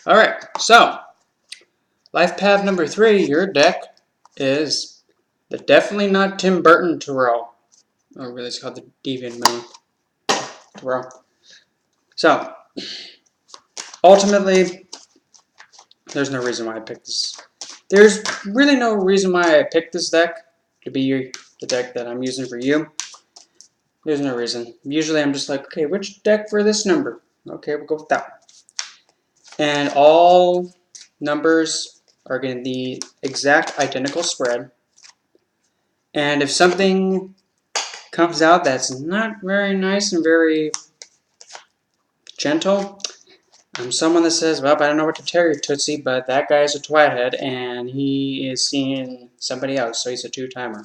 Alright, so life path number 3, your deck is the definitely not Tim Burton Tarot. Or really it's called the Deviant Moon Tarot. So, ultimately, there's no reason why I picked this. There's really no reason why I picked this deck to be the deck that I'm using for you. There's no reason. Usually I'm just like, okay, which deck for this number? Okay, we'll go with that one. And all numbers are getting the exact identical spread. And if something comes out that's not very nice and very gentle, I'm someone that says, well, I don't know what to tell you, Tootsie, but that guy's a twathead and he is seeing somebody else, so he's a two-timer.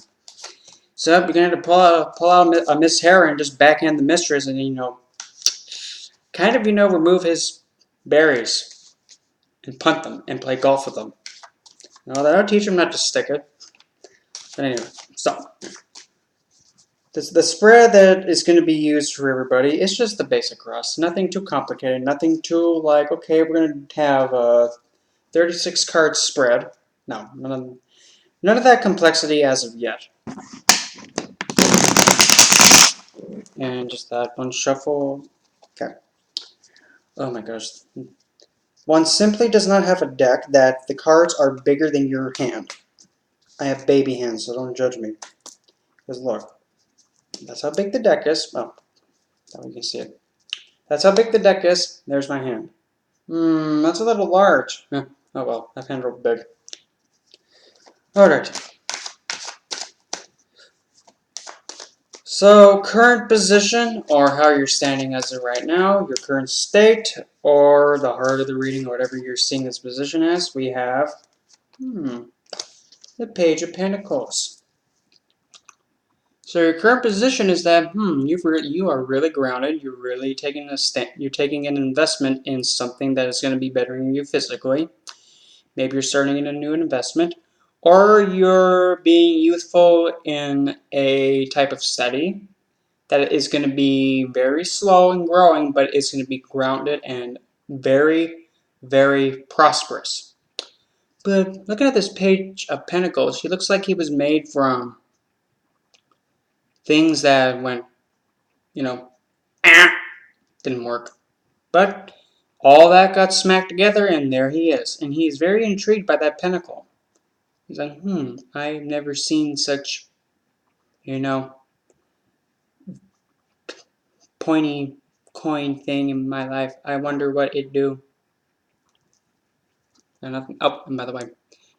So you're going to have to pull out a Miss Hera and just backhand the mistress and, remove his berries and punt them and play golf with them. No, that'll teach him not to stick it. But anyway, so the spread that is going to be used for everybody is just the basic rust. Nothing too complicated. Nothing too like, okay, we're going to have a 36 card spread. No, none of that complexity as of yet. And just that one shuffle. Okay. Oh my gosh. One simply does not have a deck that the cards are bigger than your hand. I have baby hands, so don't judge me. Because look, that's how big the deck is. Oh, now you can see it. That's how big the deck is. There's my hand. That's a little large. Oh well, that hand real big. Alright. So, current position, or how you're standing as of right now, your current state, or the heart of the reading, or whatever you're seeing this position as, we have, the Page of Pentacles. So your current position is that, you are really grounded, you're really taking you're taking an investment in something that is going to be bettering you physically. Maybe you're starting in a new investment, or you're being youthful in a type of study that is going to be very slow and growing, but it's going to be grounded and very, very prosperous. But looking at this Page of Pentacles, he looks like he was made from things that went, didn't work. But all that got smacked together, and there he is. And he's very intrigued by that pentacle. He's like, I've never seen such, pointy coin thing in my life. I wonder what it do. And nothing. Oh, and by the way,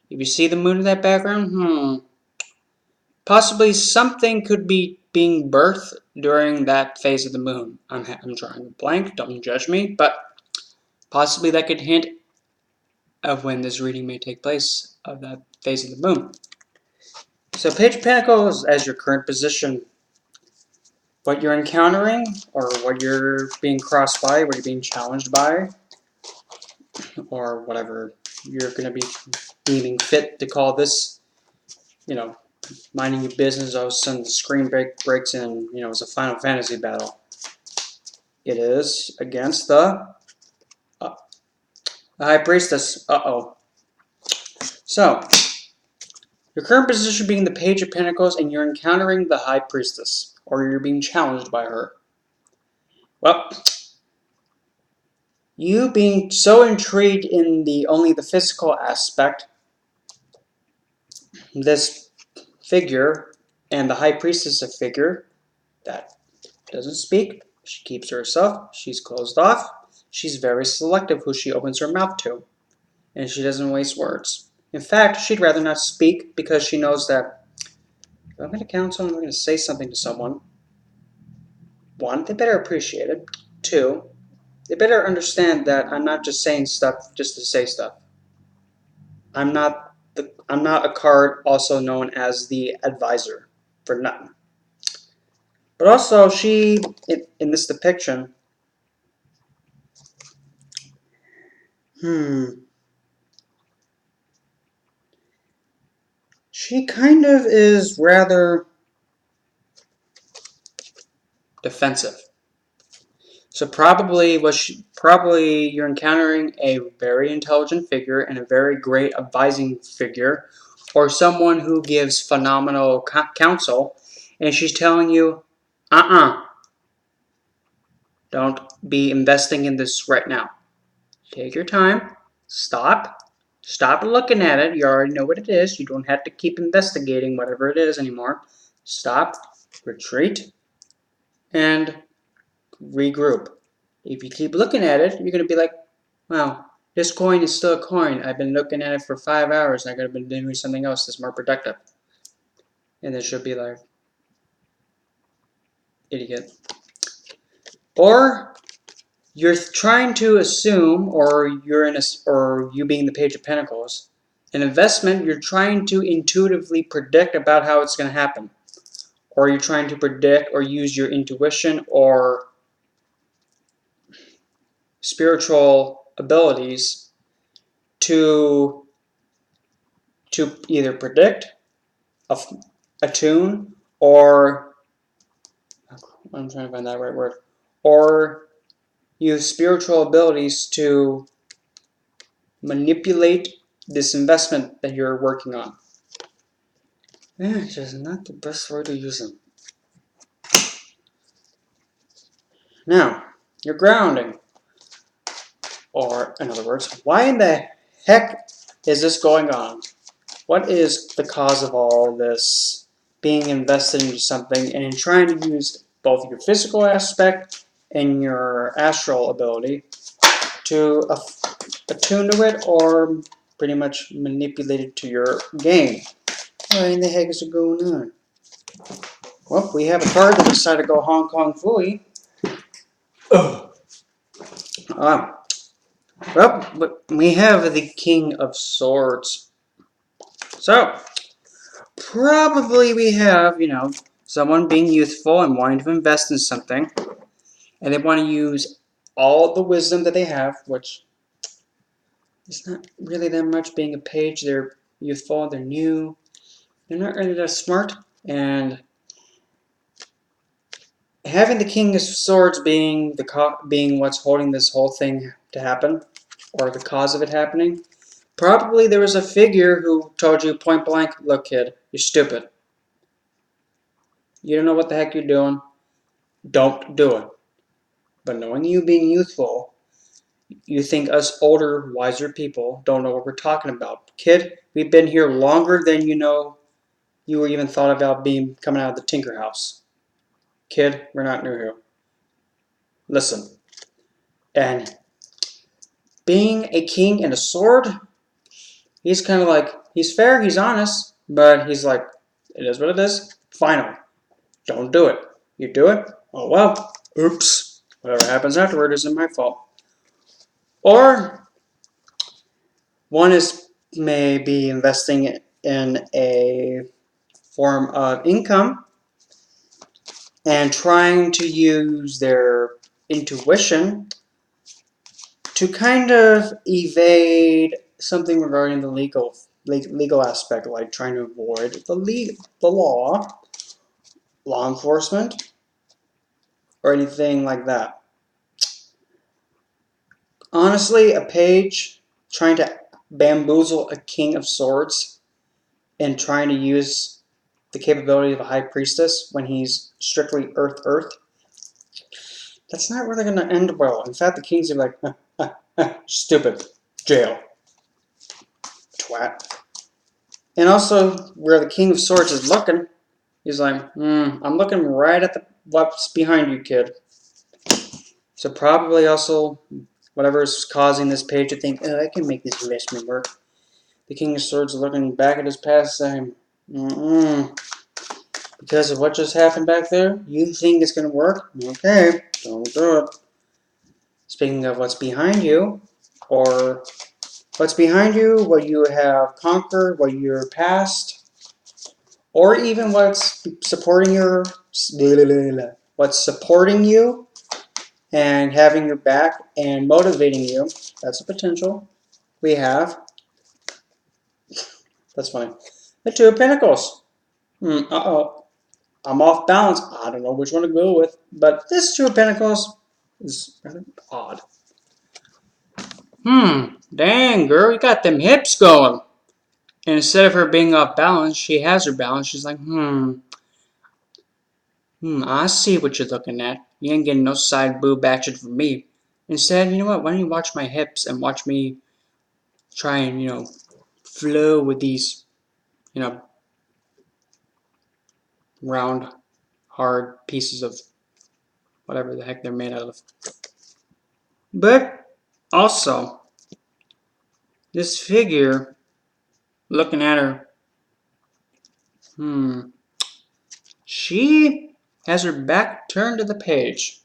if you see the moon in that background, possibly something could be being birthed during that phase of the moon. I'm drawing a blank. Don't judge me, but possibly that could hint of when this reading may take place of that phase of the moon. So Page of Pentacles as your current position. What you're encountering, or what you're being crossed by, what you're being challenged by, or whatever you're going to be deeming fit to call this, minding your business, all of a sudden the screen breaks in, it's a Final Fantasy battle. It is against the High Priestess. So, your current position being the Page of Pentacles, and you're encountering the High Priestess, or you're being challenged by her. Well, you being so intrigued in only the physical aspect, this figure, and the High Priestess is a figure that doesn't speak, she keeps to herself, she's closed off, she's very selective who she opens her mouth to, and she doesn't waste words. In fact, she'd rather not speak because she knows that if I'm going to counsel and I'm going to say something to someone, one, they better appreciate it. Two, they better understand that I'm not just saying stuff just to say stuff. I'm not a card also known as the advisor for nothing. But also, she, in this depiction, she kind of is rather defensive. So probably you're encountering a very intelligent figure and a very great advising figure, or someone who gives phenomenal counsel, and she's telling you, don't be investing in this right now. Take your time. Stop. Stop looking at it. You already know what it is. You don't have to keep investigating whatever it is anymore. Stop. Retreat. And regroup. If you keep looking at it, you're going to be like, wow, this coin is still a coin. I've been looking at it for 5 hours. I could have been doing something else that's more productive. And then she'll be like, idiot. Or you're trying to assume, or you being the Page of Pentacles, an investment you're trying to intuitively predict about how it's going to happen. Or you're trying to predict or use your intuition or spiritual abilities to either predict, attune, or I'm trying to find that right word, or use spiritual abilities to manipulate this investment that you're working on. It's just not the best word to use them. Now, you're grounding. Or, in other words, why in the heck is this going on? What is the cause of all this being invested into something and in trying to use both your physical aspect and your astral ability to attune to it or pretty much manipulate it to your game? What in the heck is going on? Well, we have a card that decided to go Hong Kong Fooey. Well, we have the King of Swords. So, probably we have, someone being youthful and wanting to invest in something. And they want to use all the wisdom that they have, which is not really that much being a page. They're youthful, they're new, they're not really that smart. And having the King of Swords being being what's holding this whole thing to happen, or the cause of it happening, probably there was a figure who told you point blank, look kid, you're stupid. You don't know what the heck you're doing. Don't do it. But knowing you being youthful, you think us older, wiser people don't know what we're talking about. Kid, we've been here longer than you were even thought about coming out of the Tinker House. Kid, we're not new here. Listen. And being a king and a sword, he's kind of like, he's fair, he's honest, but he's like, it is what it is. Final. Don't do it. You do it? Oh well. Oops. Whatever happens afterward isn't my fault. Or one is maybe investing in a form of income and trying to use their intuition to kind of evade something regarding the legal aspect, like trying to avoid the law enforcement, or anything like that. Honestly, a page trying to bamboozle a king of swords and trying to use the capability of a high priestess when he's strictly earth, that's not really going to end well. In fact, the king's going to be like, stupid, jail, twat. And also, where the King of Swords is looking, he's like, I'm looking right at what's behind you, kid. So probably also, whatever is causing this page to think, I can make this investment work. The King of Swords is looking back at his past saying, because of what just happened back there, you think it's going to work? Okay, don't do it. Speaking of what's behind you, or what's behind you, what you have conquered, what your past, or even what's supporting you and having your back and motivating you. That's a potential we have. That's funny. The Two of Pentacles. Uh-oh. I'm off balance. I don't know which one to go with. But this Two of Pentacles, is rather odd. Dang, girl, you got them hips going. And instead of her being off balance, she has her balance. She's like, I see what you're looking at. You ain't getting no side boob action from me. Instead, you know what? Why don't you watch my hips and watch me try and, flow with these, round, hard pieces of whatever the heck they're made out of. But also, this figure, looking at her, she has her back turned to the page.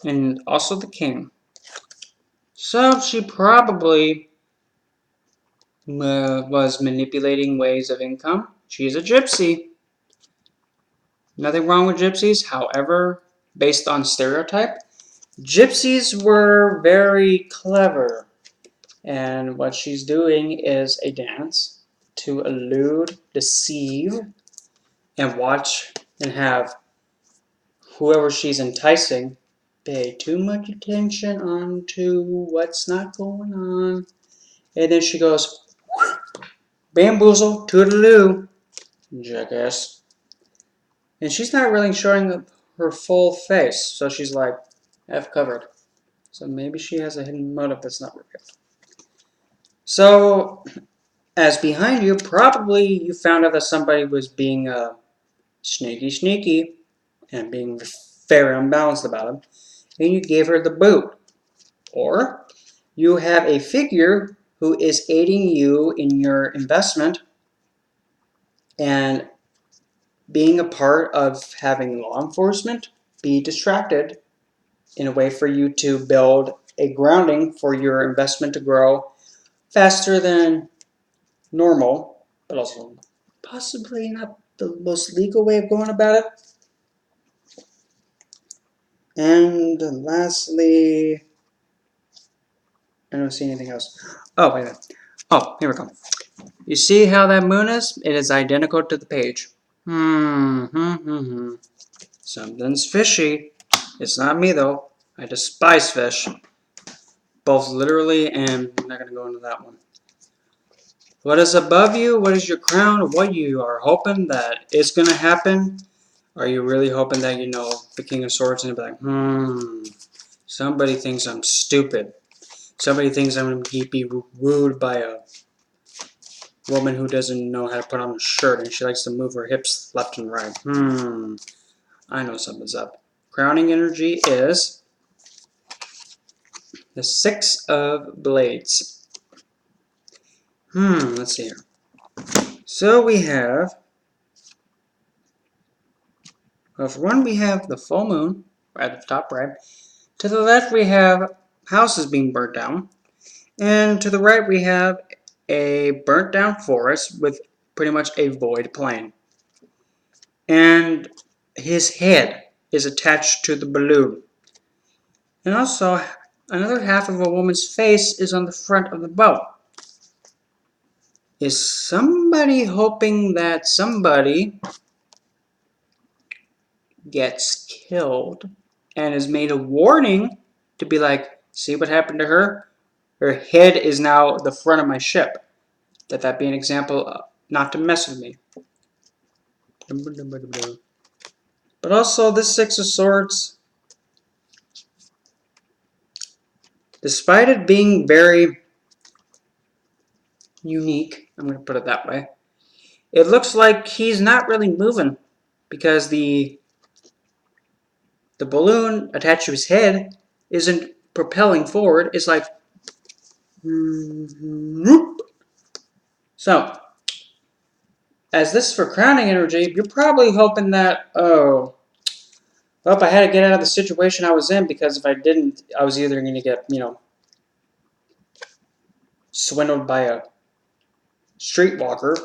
And also the king. So she probably was manipulating ways of income. She's a gypsy. Nothing wrong with gypsies. However, based on stereotype, gypsies were very clever. And what she's doing is a dance to elude, deceive, and watch and have whoever she's enticing pay too much attention on to what's not going on. And then she goes, bamboozle, toodaloo, jackass. And she's not really showing her full face, so she's like, F covered. So maybe she has a hidden motive that's not revealed. So, as behind you, probably you found out that somebody was being sneaky, and being very unbalanced about him, and you gave her the boot. Or you have a figure who is aiding you in your investment and being a part of having law enforcement be distracted in a way for you to build a grounding for your investment to grow faster than normal, but also possibly not the most legal way of going about it. And lastly, I don't see anything else. Oh, wait a minute. Oh, here we go. You see how that moon is? It is identical to the page. Something's fishy. It's not me, though. I despise fish. Both literally and I'm not going to go into that one. What is above you? What is your crown? What you are hoping that it's going to happen? Are you really hoping that, the King of Swords is going to be like, somebody thinks I'm stupid. Somebody thinks I'm going to be wooed by a woman who doesn't know how to put on a shirt and she likes to move her hips left and right. I know something's up. Crowning energy is the Six of Blades. Let's see here. So we have, well, for one, we have the full moon right at the top right. To the left, we have houses being burnt down. And to the right, we have a burnt down forest with pretty much a void plain. And his head is attached to the balloon. And also, another half of a woman's face is on the front of the boat. Is somebody hoping that somebody gets killed and is made a warning to be like, see what happened to her? Her head is now the front of my ship. That be an example of not to mess with me. But also, this Six of Swords, despite it being very unique, I'm going to put it that way, it looks like he's not really moving because the balloon attached to his head isn't propelling forward. It's like, so, as this for crowning energy, you're probably hoping that, well, I had to get out of the situation I was in because if I didn't, I was either going to get, swindled by a streetwalker,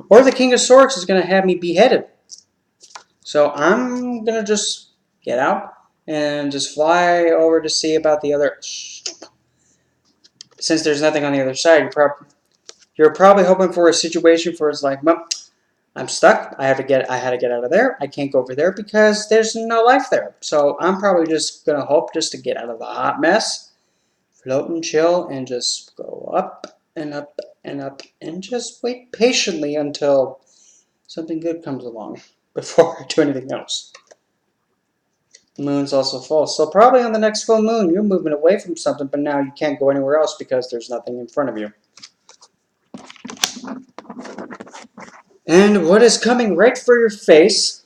or the King of Swords is going to have me beheaded. So I'm going to just get out and just fly over to see about the other. Since there's nothing on the other side, you're probably hoping for a situation where it's like, well, I'm stuck. I had to get out of there. I can't go over there because there's no life there. So I'm probably just gonna hope just to get out of the hot mess, float and chill, and just go up and up and up and just wait patiently until something good comes along before I do anything else. The moon's also full, so probably on the next full moon you're moving away from something, but now you can't go anywhere else because there's nothing in front of you. And what is coming right for your face,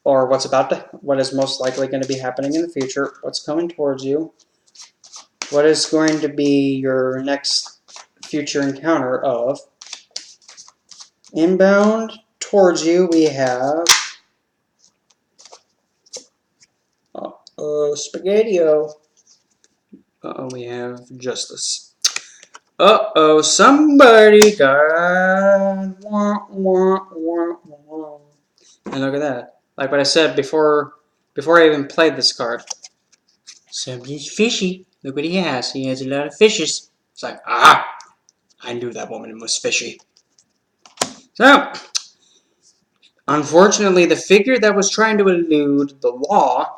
or what is most likely going to be happening in the future, what's coming towards you, what is going to be your next future encounter of inbound towards you, we have Spaghetti-O. We have Justice. Somebody got and look at that. Like what I said before I even played this card. Somebody's fishy. Look what he has. He has a lot of fishes. It's like, I knew that woman was fishy. So, unfortunately, the figure that was trying to elude the law.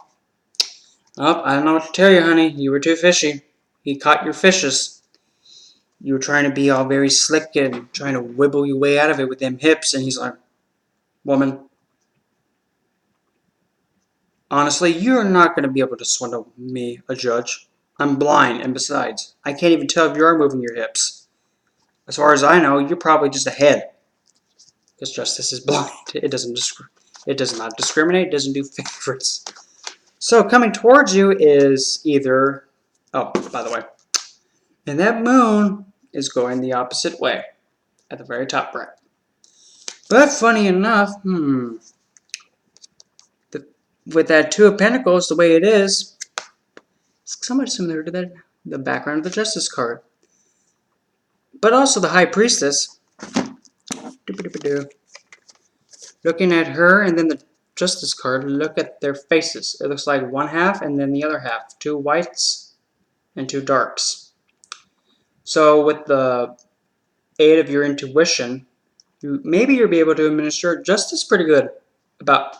I don't know what to tell you, honey. You were too fishy. He caught your fishes. You were trying to be all very slick and trying to wibble your way out of it with them hips, and he's like, woman, honestly, you're not going to be able to swindle me, a judge. I'm blind, and besides, I can't even tell if you are moving your hips. As far as I know, you're probably just a head. Because justice is blind. It does not discriminate. It doesn't do favorites. So coming towards you is either, oh, by the way, and that moon is going the opposite way at the very top right. But funny enough, with that Two of Pentacles, the way it is, it's somewhat similar to the background of the Justice card. But also the High Priestess. Looking at her and then the Justice card, look at their faces. It looks like one half and then the other half. Two whites and two darks. So with the aid of your intuition, maybe you'll be able to administer justice pretty good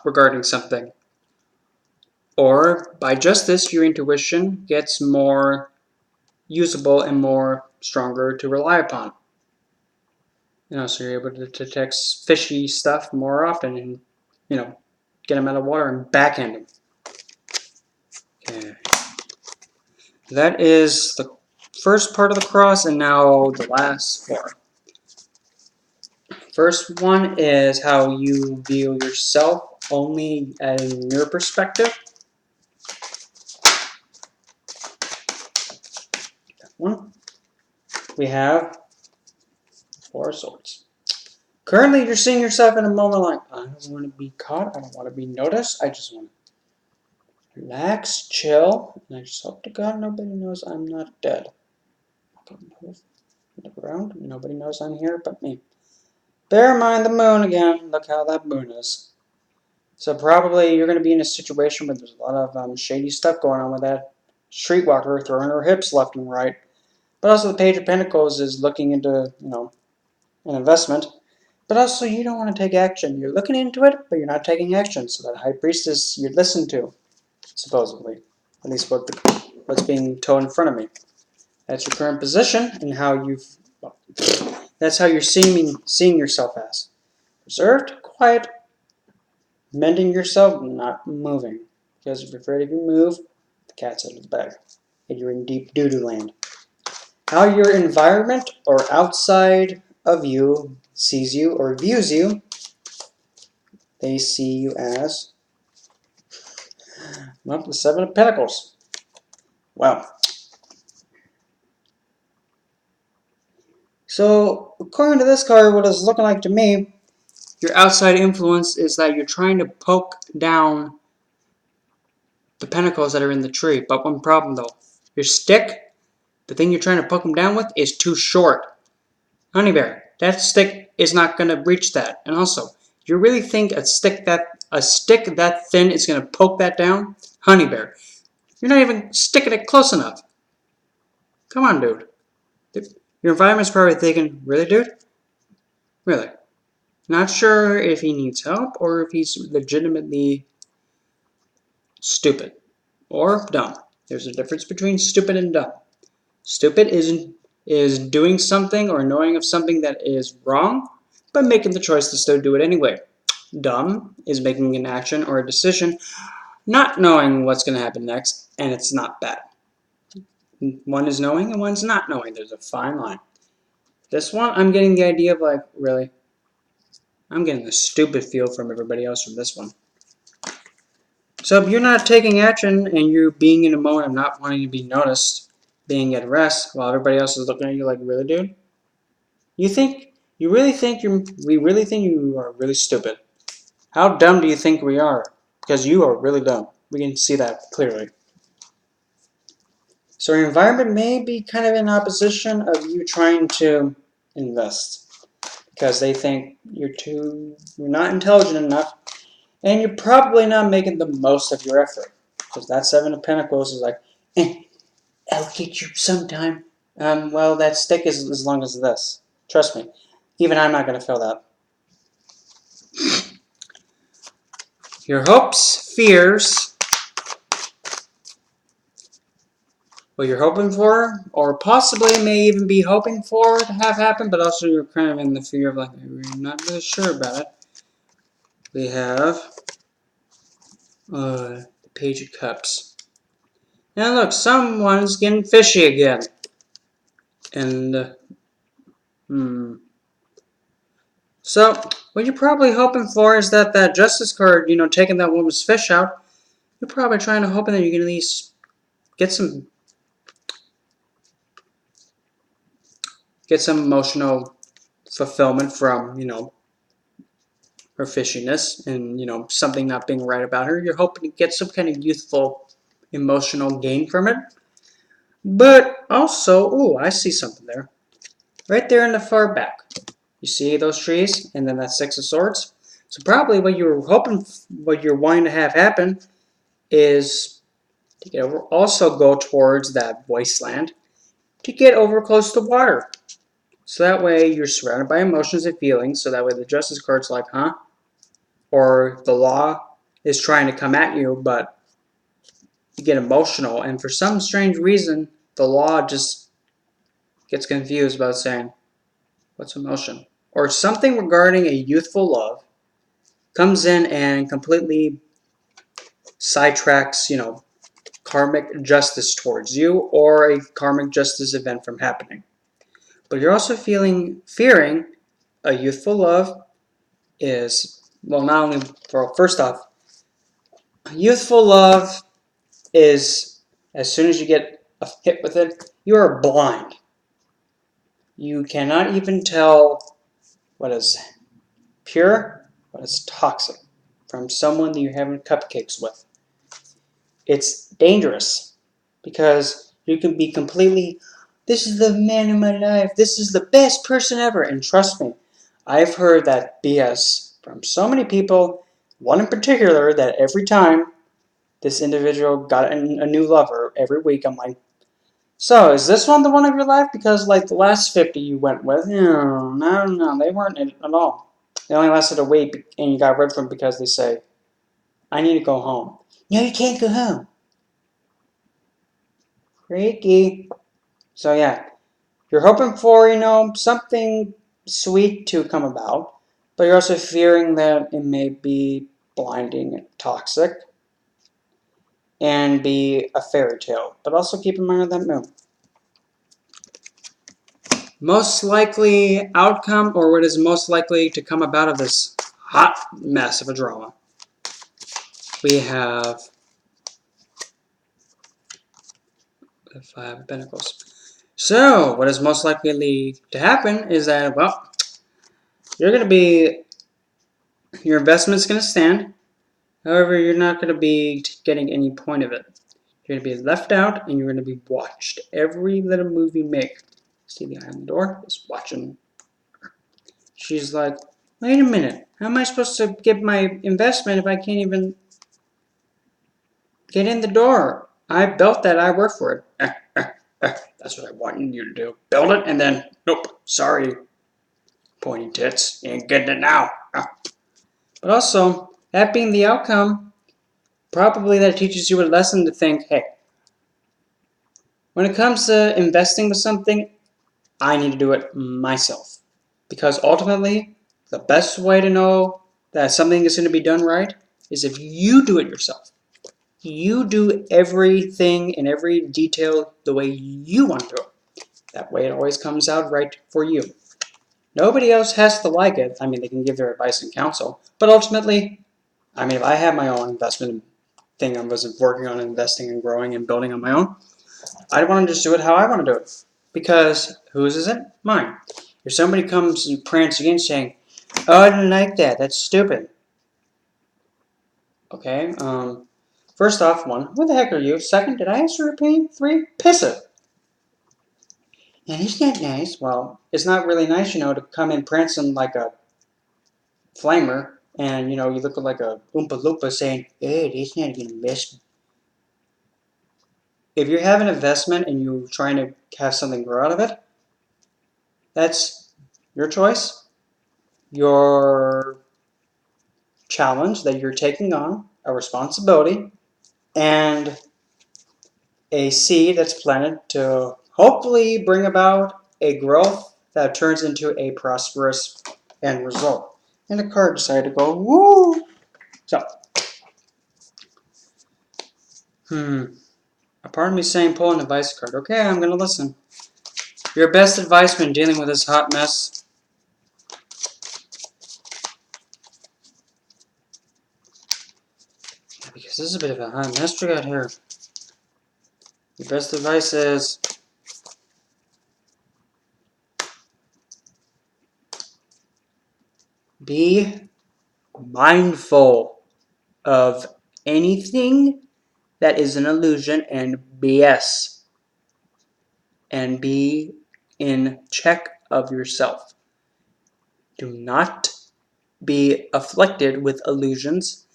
regarding something. Or by justice, your intuition gets more usable and more stronger to rely upon. So you're able to detect fishy stuff more often and, get them out of water and backhand them. Okay. That is the first part of the cross, and now the last four. First one is how you view yourself only in your perspective. That one. We have Four of Swords. Currently, you're seeing yourself in a moment like, I don't want to be caught. I don't want to be noticed. I just want to relax, chill, and I just hope to God nobody knows I'm not dead. I don't move. Look around. Nobody knows I'm here but me. Bear in mind the moon again. Look how that moon is. So probably you're going to be in a situation where there's a lot of shady stuff going on with that streetwalker throwing her hips left and right. But also the Page of Pentacles is looking into, an investment. But also you don't want to take action. You're looking into it, but you're not taking action. So that High Priestess you'd listen to, supposedly. At least what's being told in front of me. That's your current position and that's how you're seeing yourself as. Reserved, quiet, mending yourself, not moving. Because if you're afraid if you move, the cat's out of the bag. And you're in deep doo-doo land. How your environment or outside of you sees you or views you, they see you as, well, the Seven of Pentacles. Well, so according to this card, what it's looking like to me, your outside influence is that you're trying to poke down the pentacles that are in the tree. But one problem though, your stick, the thing you're trying to poke them down with, is too short. Honey bear, that stick is not going to reach that. And also, you really think a stick that thin is going to poke that down? Honey bear, you're not even sticking it close enough. Come on, dude. Your environment's probably thinking, really, dude? Really? Not sure if he needs help or if he's legitimately stupid or dumb. There's a difference between stupid and dumb. Stupid is doing something or knowing of something that is wrong, but making the choice to still do it anyway. Dumb is making an action or a decision, not knowing what's going to happen next, and it's not bad. One is knowing and one's not knowing. There's a fine line. This one, I'm getting the idea of like, really? I'm getting the stupid feel from everybody else from this one. So if you're not taking action and you're being in a mode of not wanting to be noticed, being at rest, while everybody else is looking at you like, really, dude? We really think you are really stupid. How dumb do you think we are? Because you are really dumb. We can see that clearly. So your environment may be kind of in opposition of you trying to invest. Because they think you're not intelligent enough, and you're probably not making the most of your effort. Because that Seven of Pentacles is like, I'll get you sometime. Well, that stick is as long as this. Trust me. Even I'm not going to feel that. Your hopes, fears, what you're hoping for, or possibly may even be hoping for to have happen, but also you're kind of in the fear of like, we're not really sure about it. We have the Page of Cups. Now look, someone's getting fishy again. And, So, what you're probably hoping for is that Justice card, taking that woman's fish out, you're probably trying to hoping that you can at least get some emotional fulfillment from, her fishiness and, something not being right about her. You're hoping to get some kind of youthful emotional gain from it. But also, I see something there. Right there in the far back. You see those trees and then that Six of Swords? So probably what you're wanting to have happen is to get over, also go towards that wasteland to get over close to water. So that way you're surrounded by emotions and feelings. So that way the Justice card's like, huh? Or the law is trying to come at you, but you get emotional. And for some strange reason, the law just gets confused about saying, what's emotion? Or something regarding a youthful love comes in and completely sidetracks, karmic justice towards you or a karmic justice event from happening. But you're also fearing a youthful love is, well, not only, first off, youthful love is, as soon as you get a hit with it, you are blind. You cannot even tell what is pure, what is toxic from someone that you're having cupcakes with. It's dangerous because you can be completely, this is the man in my life, this is the best person ever. And trust me, I've heard that BS from so many people, one in particular, that every time this individual got a new lover, every week I'm like, so is this one the one of your life? Because like the last 50 you went with, no, they weren't it at all. They only lasted a week and you got rid of them because they say, I need to go home. No, you can't go home. Freaky. So yeah, you're hoping for, something sweet to come about, but you're also fearing that it may be blinding and toxic and be a fairy tale. But also keep in mind that moon. Most likely outcome, or what is most likely to come about of this hot mess of a drama. We have the Five of Pentacles. So, what is most likely to happen is that, well, your investment's going to stand. However, you're not going to be getting any point of it. You're going to be left out and you're going to be watched. Every little move you make. See the eye on the door? Is watching. She's like, wait a minute. How am I supposed to get my investment if I can't even get in the door? I built that. I work for it. That's what I want you to do. Build it and then, nope, sorry, pointy tits. You ain't getting it now. But also, that being the outcome, probably that teaches you a lesson to think, hey, when it comes to investing with something, I need to do it myself. Because ultimately, the best way to know that something is going to be done right is if you do it yourself. You do everything in every detail the way you want to do it. That way it always comes out right for you. Nobody else has to like it. I mean, they can give their advice and counsel. But ultimately, I mean, if I had my own investment thing I was working on investing and growing and building on my own, I'd want to just do it how I want to do it. Because whose is it? Mine. If somebody comes and prants again saying, oh, I didn't like that, that's stupid. Okay, first off, one, who the heck are you? Second, did I ask your opinion? Three, piss it. And isn't that nice? Well, it's not really nice, to come in prancing like a flamer and, you look like a Oompa Loompa saying, hey, this is not an investment. If you have an investment and you're trying to have something grow out of it, that's your choice, your challenge that you're taking on, a responsibility, and a seed that's planted to hopefully bring about a growth that turns into a prosperous end result. And the card decided to go, woo! So, a part of me saying pull an advice card. Okay, I'm going to listen. Your best advice when dealing with this hot mess? Because this is a bit of a hot mess we got here. Your best advice is be mindful of anything that is an illusion and BS. And be in check of yourself. Do not be afflicted with illusions,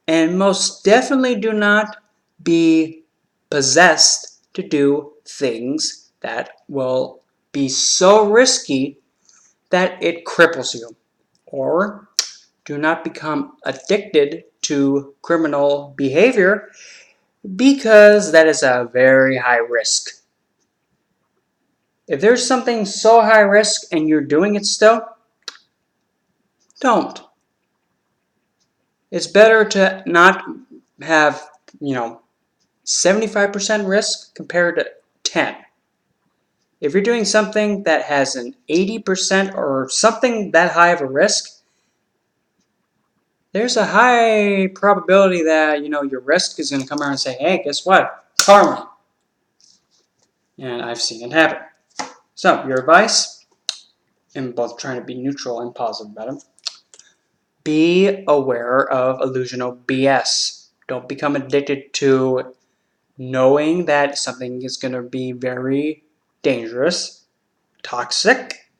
and most definitely do not be possessed to do things that will be so risky that it cripples you. Or do not become addicted to criminal behavior because that is a very high risk. If there's something so high risk and you're doing it still, don't. It's better to not have, 75% risk compared to 10. If you're doing something that has an 80% or something that high of a risk, there's a high probability that, your risk is going to come around and say, hey, guess what? Karma. And I've seen it happen. So, your advice, in both trying to be neutral and positive about it, be aware of illusional BS. Don't become addicted to knowing that something is going to be very dangerous, toxic,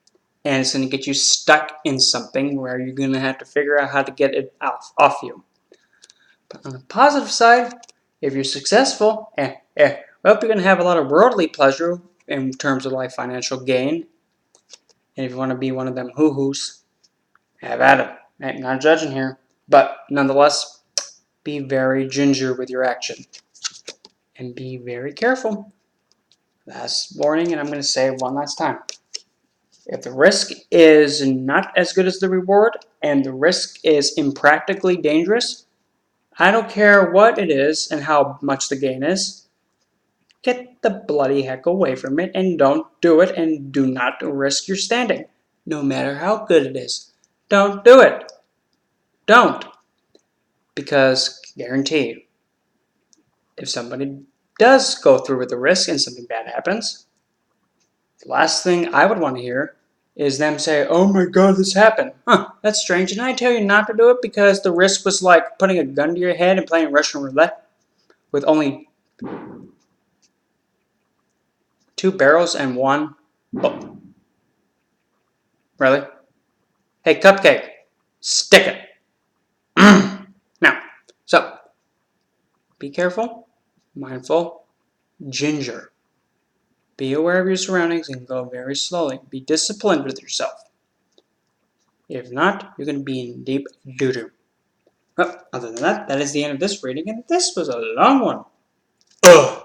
and it's going to get you stuck in something where you're going to have to figure out how to get it off you. But on the positive side, if you're successful, well, you're going to have a lot of worldly pleasure in terms of like financial gain. And if you want to be one of them hoo-hoos, have at it. I'm not judging here. But nonetheless, be very ginger with your action. And be very careful. Last warning, and I'm going to say it one last time. If the risk is not as good as the reward, and the risk is impractically dangerous, I don't care what it is and how much the gain is, get the bloody heck away from it and don't do it, and do not risk your standing, no matter how good it is. Don't do it. Don't. Because, guarantee, if somebody does go through with the risk and something bad happens, the last thing I would want to hear is them say, oh my god, this happened. That's strange. And I tell you not to do it because the risk was like putting a gun to your head and playing Russian roulette with only 2 barrels and 1 bullet. Really? Hey, Cupcake, stick it. Now, so, be careful, mindful, ginger. Be aware of your surroundings and go very slowly. Be disciplined with yourself. If not, you're going to be in deep doo-doo. Well, other than that, that is the end of this reading, and this was a long one. Ugh.